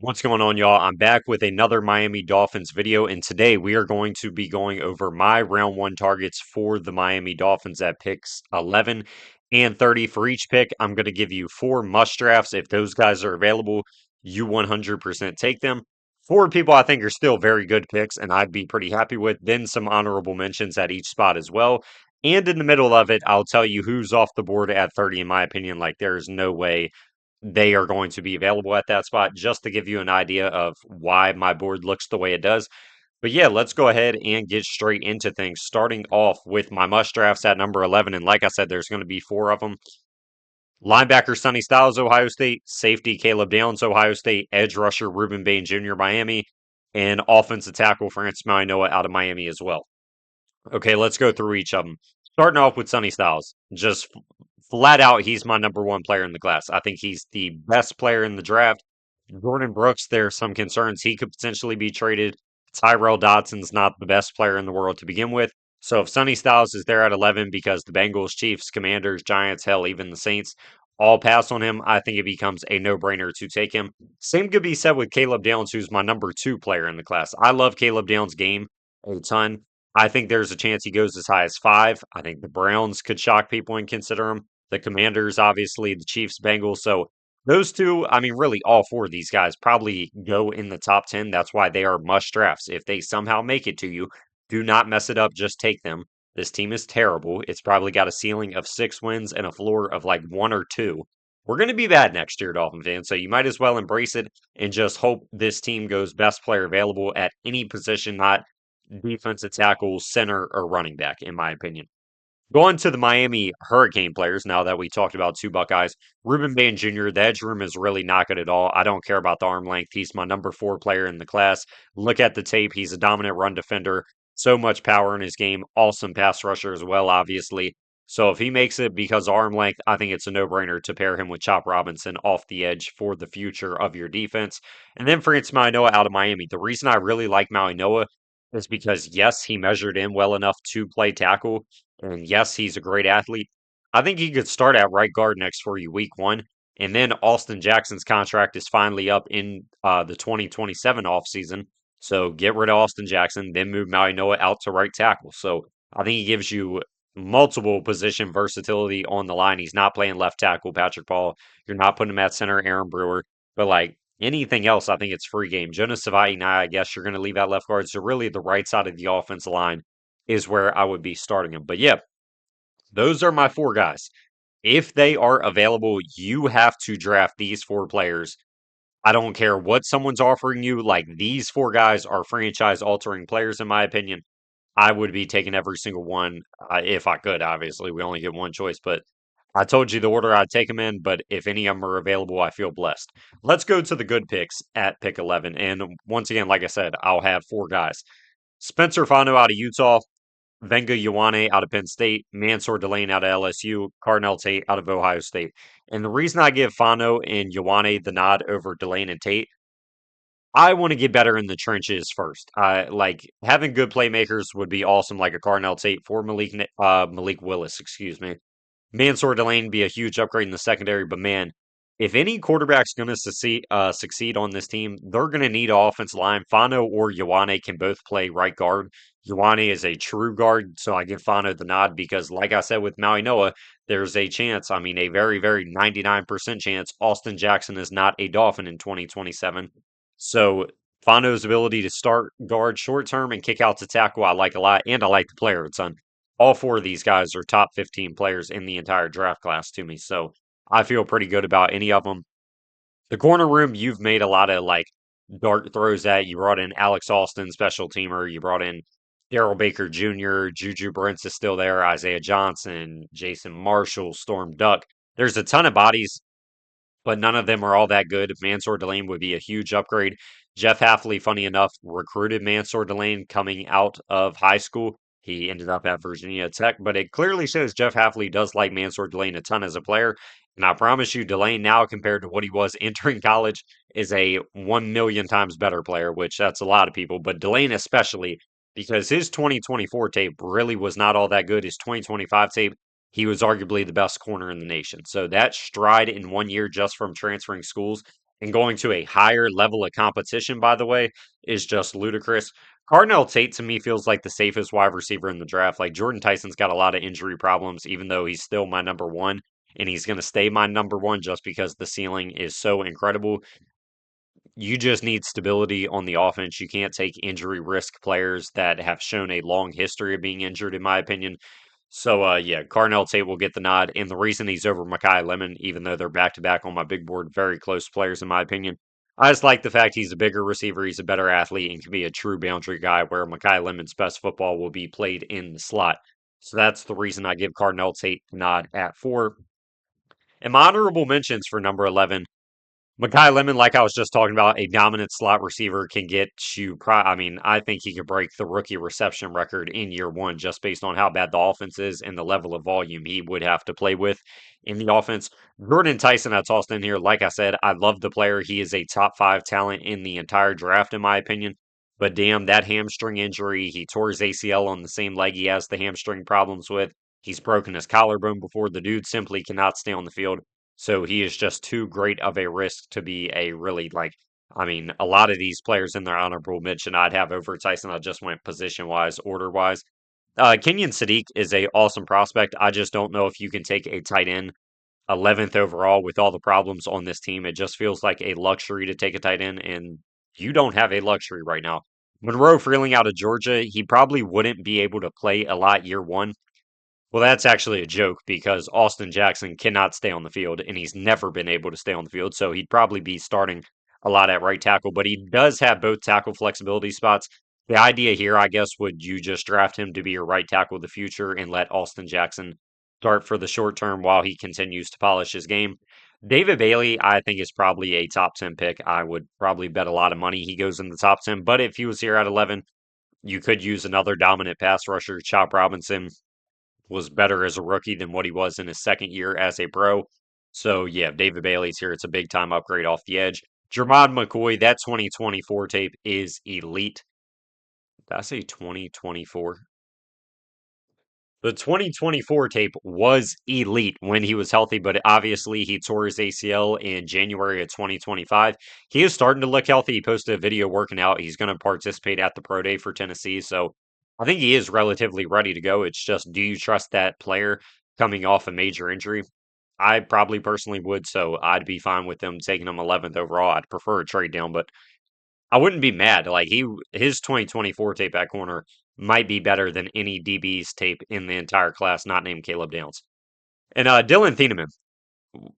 What's going on, y'all? I'm back with another Miami Dolphins video, and today we are going to be going over my round one targets for the Miami Dolphins at picks 11 and 30. For each pick, I'm going to give you four must drafts. If those guys are available, you 100% take them. Four people I think are still very good picks, and I'd be pretty happy with. Then some honorable mentions at each spot as well. And in the middle of it, I'll tell you who's off the board at 30, in my opinion. Like, there's no way they are going to be available at that spot, just to give you an idea of why my board looks the way it does. But yeah, let's go ahead and get straight into things, starting off with my must drafts at number 11. And like I said, there's going to be four of them. Linebacker Sonny Styles, Ohio State. Safety Caleb Downs, Ohio State. Edge rusher Ruben Bain Jr., Miami. And offensive tackle Francis Mauigoa out of Miami as well. Okay, let's go through each of them. Starting off with Sonny Styles. Just flat out, he's my number one player in the class. I think he's the best player in the draft. Jordan Brooks, there's some concerns he could potentially be traded. Tyrell Dodson's not the best player in the world to begin with. So if Sonny Styles is there at 11 because the Bengals, Chiefs, Commanders, Giants, hell, even the Saints all pass on him, I think it becomes a no-brainer to take him. Same could be said with Caleb Downs, who's my number two player in the class. I love Caleb Downs' game a ton. I think there's a chance he goes as high as five. I think the Browns could shock people and consider him. The Commanders, obviously, the Chiefs, Bengals. So those two, I mean, really all four of these guys probably go in the top 10. That's why they are must drafts. If they somehow make it to you, do not mess it up. Just take them. This team is terrible. It's probably got a ceiling of 6 wins and a floor of like one or two. We're going to be bad next year, Dolphin fans. So you might as well embrace it and just hope this team goes best player available at any position, not defensive tackle, center, or running back, in my opinion. Going to the Miami Hurricane players, now that we talked about two Buckeyes, Ruben Bain Jr., the edge room is really not good at all. I don't care about the arm length. He's my number four player in the class. Look at the tape. He's a dominant run defender. So much power in his game. Awesome pass rusher as well, obviously. So if he makes it because of arm length, I think it's a no-brainer to pair him with Chop Robinson off the edge for the future of your defense. And then Francis Mauigoa out of Miami. The reason I really like Mauigoa is because, yes, he measured in well enough to play tackle, and yes, he's a great athlete. I think he could start at right guard next for you week one. And then Austin Jackson's contract is finally up in the 2027 offseason. So get rid of Austin Jackson, then move Mauigoa out to right tackle. So I think he gives you multiple position versatility on the line. He's not playing left tackle, Patrick Paul. You're not putting him at center, Aaron Brewer. But like anything else, I think it's free game. Jonas Savai, now I guess you're going to leave that left guard. So really the right side of the offensive line is where I would be starting him. But yeah, those are my four guys. If they are available, you have to draft these four players. I don't care what someone's offering you. Like, these four guys are franchise altering players, in my opinion. I would be taking every single one if I could. Obviously, we only get one choice, but I told you the order I'd take them in. But if any of them are available, I feel blessed. Let's go to the good picks at pick 11. And once again, like I said, I'll have four guys. Spencer Fano out of Utah, Venga Ioane out of Penn State, Mansour Delane out of LSU, Cardinal Tate out of Ohio State. And the reason I give Fano and Ioane the nod over Delane and Tate, I want to get better in the trenches first. Like having good playmakers would be awesome, like a Cardinal Tate for Malik Willis, excuse me. Mansour Delane be a huge upgrade in the secondary, but man, if any quarterback's going to succeed on this team, they're going to need an offensive line. Fano or Ioane can both play right guard. Ioane is a true guard, so I give Fano the nod because, like I said with Maui Noah, there's a chance, I mean, a very, very 99% chance Austin Jackson is not a Dolphin in 2027. So Fano's ability to start guard short term and kick out to tackle, I like a lot, and I like the player a ton. All four of these guys are top 15 players in the entire draft class to me, so I feel pretty good about any of them. The corner room, you've made a lot of like dart throws at. You brought in Alex Austin, special teamer. You brought in Daryl Baker Jr., Juju Brents is still there, Isaiah Johnson, Jason Marshall, Storm Duck. There's a ton of bodies, but none of them are all that good. Mansour Delane would be a huge upgrade. Jeff Hafley, funny enough, recruited Mansour Delane coming out of high school. He ended up at Virginia Tech, but it clearly shows Jeff Hafley does like Mansour Delane a ton as a player. And I promise you, Delane now compared to what he was entering college is a 1 million times better player, which that's a lot of people, but Delane especially, because his 2024 tape really was not all that good. His 2025 tape, he was arguably the best corner in the nation. So that stride in 1 year just from transferring schools and going to a higher level of competition, by the way, is just ludicrous. Cardinal Tate to me feels like the safest wide receiver in the draft. Like Jordan Tyson's got a lot of injury problems, even though he's still my number one, and he's going to stay my number one just because the ceiling is so incredible. You just need stability on the offense. You can't take injury risk players that have shown a long history of being injured, in my opinion. So, yeah, Carnell Tate will get the nod. And the reason he's over Makai Lemon, even though they're back to back on my big board, very close players, in my opinion. I just like the fact he's a bigger receiver, he's a better athlete, and can be a true boundary guy where Makai Lemon's best football will be played in the slot. So that's the reason I give Cardinal Tate the nod at 4. And my honorable mentions for number 11. Makai Lemon, like I was just talking about, a dominant slot receiver can get you. I mean, I think he could break the rookie reception record in year one just based on how bad the offense is and the level of volume he would have to play with in the offense. Jordan Tyson, I tossed in here. Like I said, I love the player. He is a top 5 talent in the entire draft, in my opinion. But damn, that hamstring injury, he tore his ACL on the same leg he has the hamstring problems with. He's broken his collarbone before. The dude simply cannot stay on the field. So he is just too great of a risk to be a really like. I mean, a lot of these players in their honorable mention I'd have over Tyson. I just went position wise, order wise. Kenyon Sadiq is a awesome prospect. I just don't know if you can take a tight end 11th overall with all the problems on this team. It just feels like a luxury to take a tight end, and you don't have a luxury right now. Monroe Freeling out of Georgia, he probably wouldn't be able to play a lot year one. Well, that's actually a joke because Austin Jackson cannot stay on the field, and he's never been able to stay on the field. So he'd probably be starting a lot at right tackle, but he does have both tackle flexibility spots. The idea here, I guess, would you just draft him to be your right tackle of the future and let Austin Jackson start for the short term while he continues to polish his game? David Bailey, I think, is probably a top 10 pick. I would probably bet a lot of money he goes in the top 10, but if he was here at 11, you could use another dominant pass rusher, Chop Robinson was better as a rookie than what he was in his second year as a pro. So yeah, David Bailey's here. It's a big time upgrade off the edge. Jermod McCoy, that 2024 tape is elite. Did I say 2024? The 2024 tape was elite when he was healthy, but obviously he tore his ACL in January of 2025. He is starting to look healthy. He posted a video working out. He's going to participate at the Pro Day for Tennessee. So I think he is relatively ready to go. It's just, do you trust that player coming off a major injury? I probably personally would. So I'd be fine with them taking him 11th overall. I'd prefer a trade down, but I wouldn't be mad. Like his 2024 tape at corner might be better than any DB's tape in the entire class, not named Caleb Downs. And Dylan Thieneman,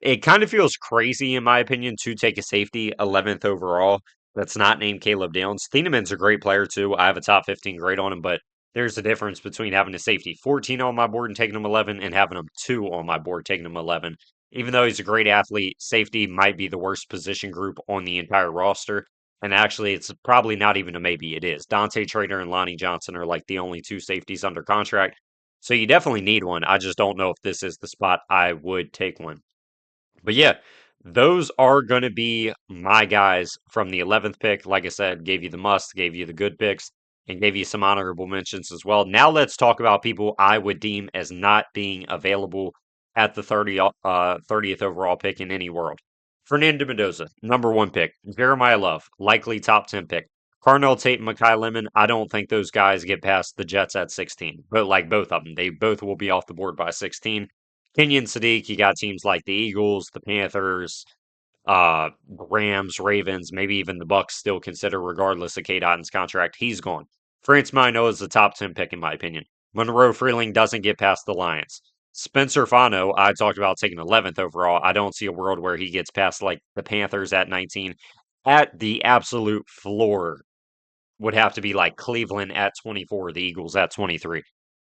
it kind of feels crazy, in my opinion, to take a safety 11th overall that's not named Caleb Downs. Thieneman's a great player, too. I have a top 15 grade on him, but there's a difference between having a safety 14 on my board and taking him 11 and having him 2 on my board taking him 11. Even though he's a great athlete, safety might be the worst position group on the entire roster. And actually, it's probably not even a maybe. It is. Dante Trader and Lonnie Johnson are like the only 2 safeties under contract. So you definitely need one. I just don't know if this is the spot I would take one. But yeah, those are going to be my guys from the 11th pick. Like I said, gave you the must, gave you the good picks, and gave you some honorable mentions as well. Now let's talk about people I would deem as not being available at the 30th overall pick in any world. Fernando Mendoza, number 1 pick. Jeremiah Love, likely top 10 pick. Carnell Tate and Makai Lemon, I don't think those guys get past the Jets at 16. But like both of them, they both will be off the board by 16. Kenyon Sadiq, you got teams like the Eagles, the Panthers, Rams, Ravens, maybe even the Bucks still consider, regardless of K. Dotton's contract. He's gone. France Mino is the top 10 pick, in my opinion. Monroe Freeling doesn't get past the Lions. Spencer Fano, I talked about taking 11th overall. I don't see a world where he gets past like the Panthers at 19. At the absolute floor would have to be like Cleveland at 24, the Eagles at 23.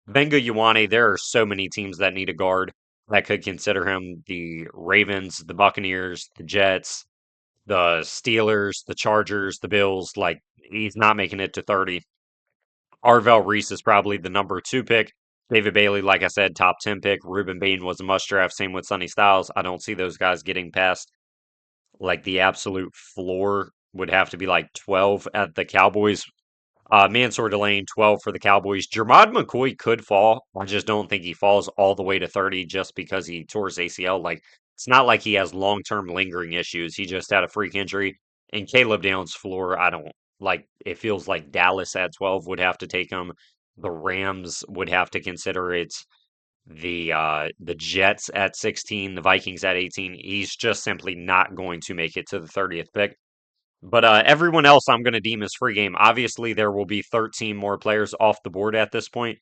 Benga Ioane, there are so many teams that need a guard that could consider him. The Ravens, the Buccaneers, the Jets, the Steelers, the Chargers, the Bills. Like, he's not making it to 30. Arvell Reese is probably the number 2 pick. David Bailey, like I said, top 10 pick. Ruben Bain was a must draft. Same with Sonny Styles. I don't see those guys getting past like the absolute floor would have to be like 12 at the Cowboys. Mansour Delane, 12 for the Cowboys. Jermod McCoy could fall. I just don't think he falls all the way to 30 just because he tore his ACL. Like, It's not like he has long-term lingering issues. He just had a freak injury. And Caleb Downs' floor, I don't like. It feels like Dallas at 12 would have to take him. The Rams would have to consider it. The Jets at 16, the Vikings at 18. He's just simply not going to make it to the 30th pick. But everyone else I'm going to deem as free game. Obviously, there will be 13 more players off the board at this point.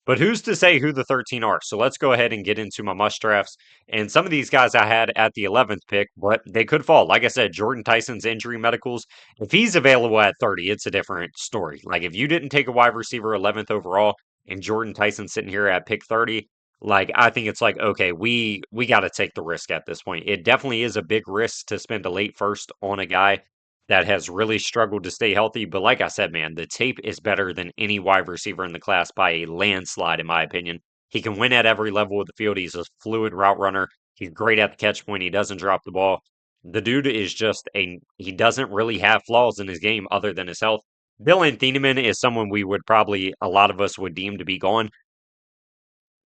But who's to say who the 13 are? So let's go ahead and get into my must drafts. And some of these guys I had at the 11th pick, but they could fall. Like I said, Jordan Tyson's injury medicals, if he's available at 30, it's a different story. Like if you didn't take a wide receiver 11th overall and Jordan Tyson sitting here at pick 30, like I think it's like, okay, we got to take the risk at this point. It definitely is a big risk to spend a late first on a guy that has really struggled to stay healthy. But like I said, man, the tape is better than any wide receiver in the class by a landslide, in my opinion. He can win at every level of the field. He's a fluid route runner. He's great at the catch point. He doesn't drop the ball. The dude is just he doesn't really have flaws in his game other than his health. Dylan Thieneman is someone we would probably, a lot of us would deem to be gone.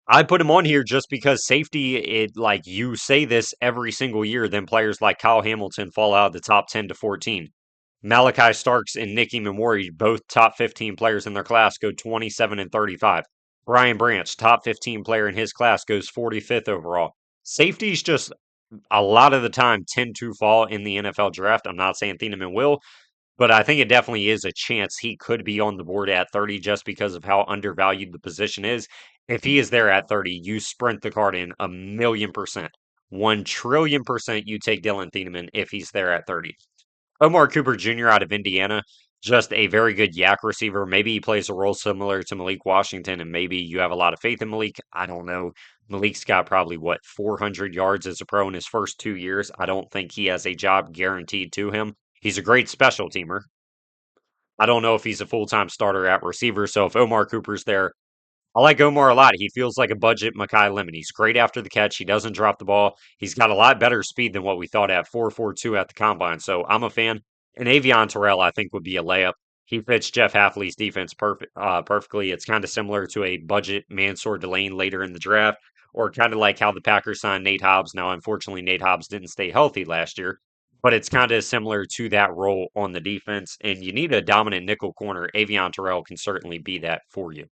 I put him on here just because safety, it like you say this every single year, then players like Kyle Hamilton fall out of the top 10 to 14. Malachi Starks and Nicky Memori, both top 15 players in their class, go 27 and 35. Brian Branch, top 15 player in his class, goes 45th overall. Safeties just a lot of the time tend to fall in the NFL draft. I'm not saying Thieneman will, but I think it definitely is a chance he could be on the board at 30 just because of how undervalued the position is. If he is there at 30, you sprint the card in a million percent. 1 trillion% you take Dylan Thieneman if he's there at 30. Omar Cooper Jr. out of Indiana, just a very good yak receiver. Maybe he plays a role similar to Malik Washington, and maybe you have a lot of faith in Malik. I don't know. Malik's got probably, 400 yards as a pro in his first 2 years. I don't think he has a job guaranteed to him. He's a great special teamer. I don't know if he's a full time starter at receiver. So if Omar Cooper's there, I like Omar a lot. He feels like a budget Makai Lemon. He's great after the catch. He doesn't drop the ball. He's got a lot better speed than what we thought at 4.42 at the combine. So I'm a fan. And Avion Terrell, I think, would be a layup. He fits Jeff Halfley's defense perfectly. It's kind of similar to a budget Mansour Delane later in the draft, or kind of like how the Packers signed Nate Hobbs. Now, unfortunately, Nate Hobbs didn't stay healthy last year, but it's kind of similar to that role on the defense. And you need a dominant nickel corner. Avion Terrell can certainly be that for you.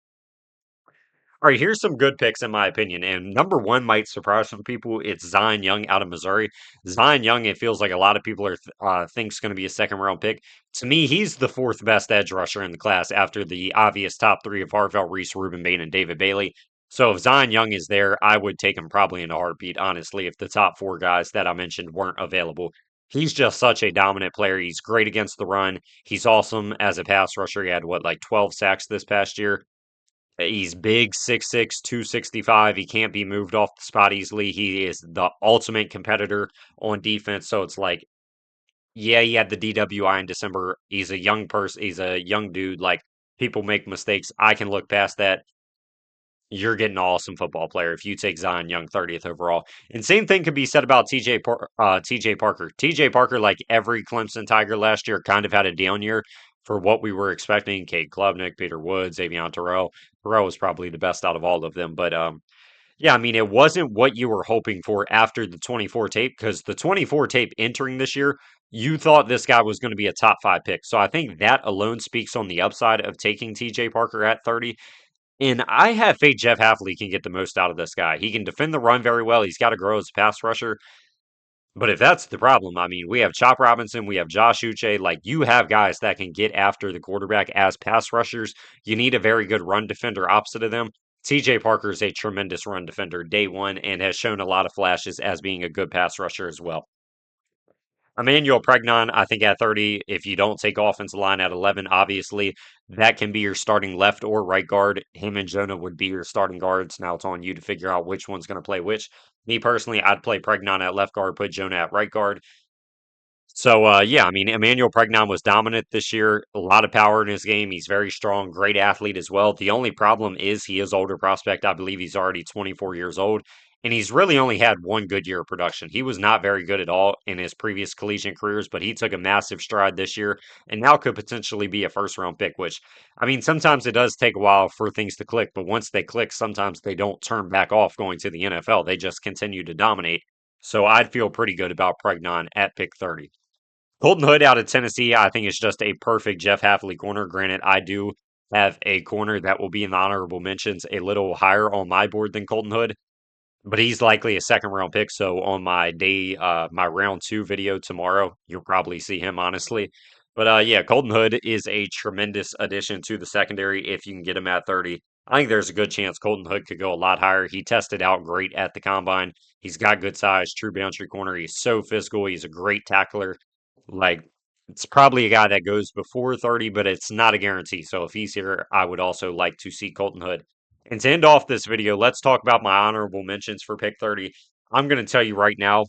All right, here's some good picks in my opinion. And number one might surprise some people. It's Zion Young out of Missouri. Zion Young, it feels like a lot of people are thinks going to be a second round pick. To me, he's the fourth best edge rusher in the class after the obvious top three of Harvell, Reese, Ruben Bain, and David Bailey. So if Zion Young is there, I would take him probably in a heartbeat, honestly, if the top four guys that I mentioned weren't available. He's just such a dominant player. He's great against the run. He's awesome as a pass rusher. He had, 12 sacks this past year. He's big, 6'6", 265. He can't be moved off the spot easily. He is the ultimate competitor on defense. So it's like, yeah, he had the DWI in December. He's a young person. He's a young dude. Like, people make mistakes. I can look past that. You're getting an awesome football player if you take Zion Young 30th overall. And same thing could be said about TJ Parker. TJ Parker, like every Clemson Tiger last year, kind of had a down year for what we were expecting. Cade Klubnik, Peter Woods, Avion Terrell. Terrell was probably the best out of all of them. But yeah, I mean, it wasn't what you were hoping for after the 24 tape, because the 24 tape entering this year, you thought this guy was going to be a top five pick. So I think that alone speaks on the upside of taking TJ Parker at 30. And I have faith Jeff Halfley can get the most out of this guy. He can defend the run very well. He's got to grow as a pass rusher. But if that's the problem, I mean, we have Chop Robinson, we have Josh Uche. Like, you have guys that can get after the quarterback as pass rushers. You need a very good run defender opposite of them. TJ Parker is a tremendous run defender day one and has shown a lot of flashes as being a good pass rusher as well. Emmanuel Pregnon, I think at 30, if you don't take offensive line at 11, obviously that can be your starting left or right guard. Him and Jonah would be your starting guards. Now it's on you to figure out which one's going to play which. Me personally, I'd play Pregnon at left guard, put Jonah at right guard. So, yeah, I mean, Emmanuel Pregnon was dominant this year. A lot of power in his game. He's very strong, great athlete as well. The only problem is he is older prospect. I believe he's already 24 years old, and he's really only had one good year of production. He was not very good at all in his previous collegiate careers, but he took a massive stride this year and now could potentially be a first round pick, which, I mean, sometimes it does take a while for things to click, but once they click, sometimes they don't turn back off going to the NFL. They just continue to dominate. So I'd feel pretty good about Pregnon at pick 30. Colton Hood out of Tennessee, I think is just a perfect Jeff Hafley corner. Granted, I do have a corner that will be in the honorable mentions a little higher on my board than Colton Hood, but he's likely a second round pick. So on my my round two video tomorrow, you'll probably see him, honestly. But yeah, Colton Hood is a tremendous addition to the secondary if you can get him at 30. I think there's a good chance Colton Hood could go a lot higher. He tested out great at the combine. He's got good size, true boundary corner. He's so physical. He's a great tackler. Like, it's probably a guy that goes before 30, but it's not a guarantee. So if he's here, I would also like to see Colton Hood. And to end off this video, let's talk about my honorable mentions for pick 30. I'm going to tell you right now,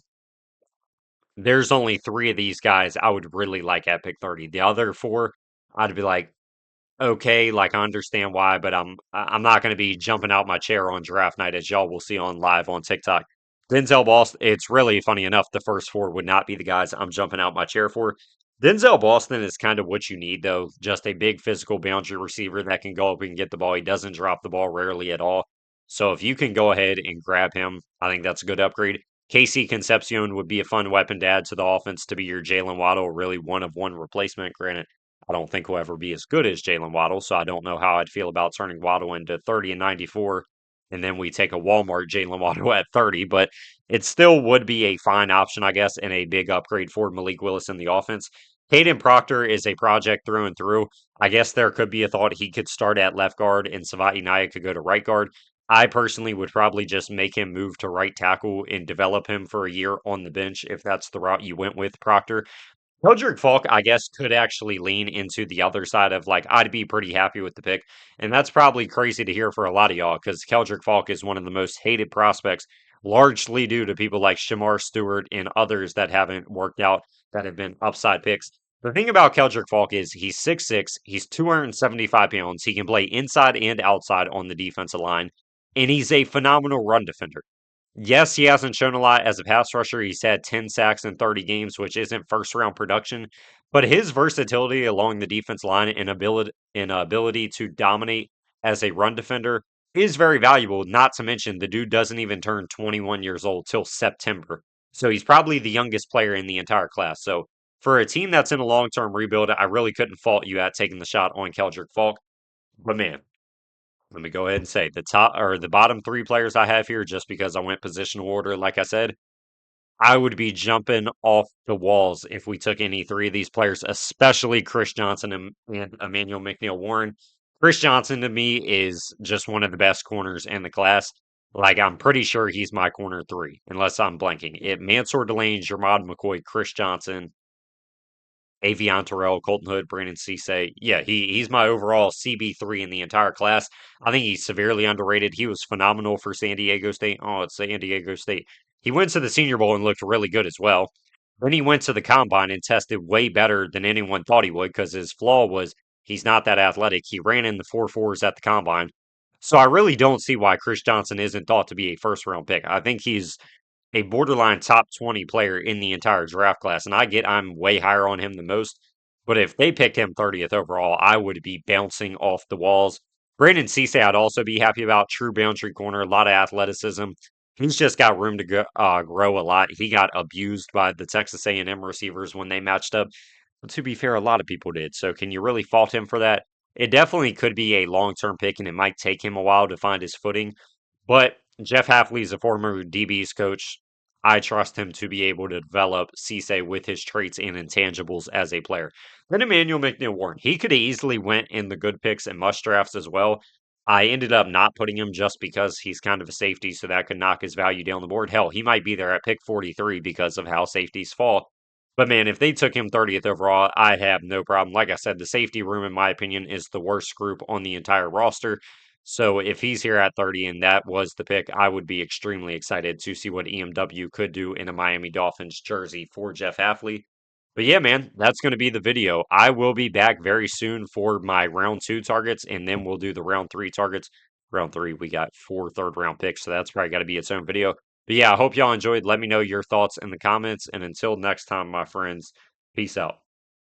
there's only three of these guys I would really like at pick 30. The other four, I'd be like, okay, like I understand why, but I'm not going to be jumping out my chair on draft night as y'all will see on live on TikTok. Denzel Boston, it's really funny enough. The first four would not be the guys I'm jumping out my chair for. Denzel Boston is kind of what you need, though. Just a big physical boundary receiver that can go up and get the ball. He doesn't drop the ball rarely at all. So if you can go ahead and grab him, I think that's a good upgrade. Casey Concepcion would be a fun weapon to add to the offense to be your Jalen Waddle, really one of one replacement. Granted, I don't think he'll ever be as good as Jalen Waddle, so I don't know how I'd feel about turning Waddle into 30 and 94, and then we take a Walmart Jalen Waddle at 30, but it still would be a fine option, I guess, and a big upgrade for Malik Willis in the offense. Caden Proctor is a project through and through. I guess there could be a thought he could start at left guard and Savati Naya could go to right guard. I personally would probably just make him move to right tackle and develop him for a year on the bench if that's the route you went with Proctor. Keldrick Falk, I guess, could actually lean into the other side of like, I'd be pretty happy with the pick. And that's probably crazy to hear for a lot of y'all because Keldrick Falk is one of the most hated prospects, largely due to people like Shamar Stewart and others that haven't worked out that have been upside picks. The thing about Keldrick Falk is he's 6'6, he's 275 pounds, he can play inside and outside on the defensive line, and he's a phenomenal run defender. Yes, he hasn't shown a lot as a pass rusher. He's had 10 sacks in 30 games, which isn't first round production, but his versatility along the defense line and ability to dominate as a run defender is very valuable. Not to mention, the dude doesn't even turn 21 years old till September. So he's probably the youngest player in the entire class. So for a team that's in a long term rebuild, I really couldn't fault you at taking the shot on Keldrick Falk. But man, let me go ahead and say the top or the bottom three players I have here, just because I went positional order, like I said, I would be jumping off the walls if we took any three of these players, especially Chris Johnson and Emmanuel McNeil Warren. Chris Johnson to me is just one of the best corners in the class. Like I'm pretty sure he's my corner three, unless I'm blanking. It Mansour Delane, Jermod McCoy, Chris Johnson, Avion Terrell, Colton Hood, Brandon Cisse. Yeah, he's my overall CB3 in the entire class. I think he's severely underrated. He was phenomenal for San Diego State. Oh, it's San Diego State. He went to the Senior Bowl and looked really good as well. Then he went to the combine and tested way better than anyone thought he would because his flaw was he's not that athletic. He ran in the 4.4s at the combine. So I really don't see why Chris Johnson isn't thought to be a first round pick. I think he's a borderline top 20 player in the entire draft class. And I get I'm way higher on him than most. But if they picked him 30th overall, I would be bouncing off the walls. Brandon Cisse, I'd also be happy about. True boundary corner, a lot of athleticism. He's just got room to grow a lot. He got abused by the Texas A&M receivers when they matched up. But to be fair, a lot of people did. So can you really fault him for that? It definitely could be a long-term pick, and it might take him a while to find his footing. But Jeff Hafley is a former DB's coach. I trust him to be able to develop Cisse with his traits and intangibles as a player. Then Emmanuel McNeil Warren. He could have easily went in the good picks and must drafts as well. I ended up not putting him just because he's kind of a safety, so that could knock his value down the board. Hell, he might be there at pick 43 because of how safeties fall. But man, if they took him 30th overall, I have no problem. Like I said, the safety room, in my opinion, is the worst group on the entire roster. So if he's here at 30 and that was the pick, I would be extremely excited to see what EMW could do in a Miami Dolphins jersey for Jeff Hafley. But yeah, man, that's going to be the video. I will be back very soon for my round two targets, and then we'll do the round three targets. Round three, we got 4 third round picks, so that's probably got to be its own video. But yeah, I hope y'all enjoyed. Let me know your thoughts in the comments. And until next time, my friends, peace out.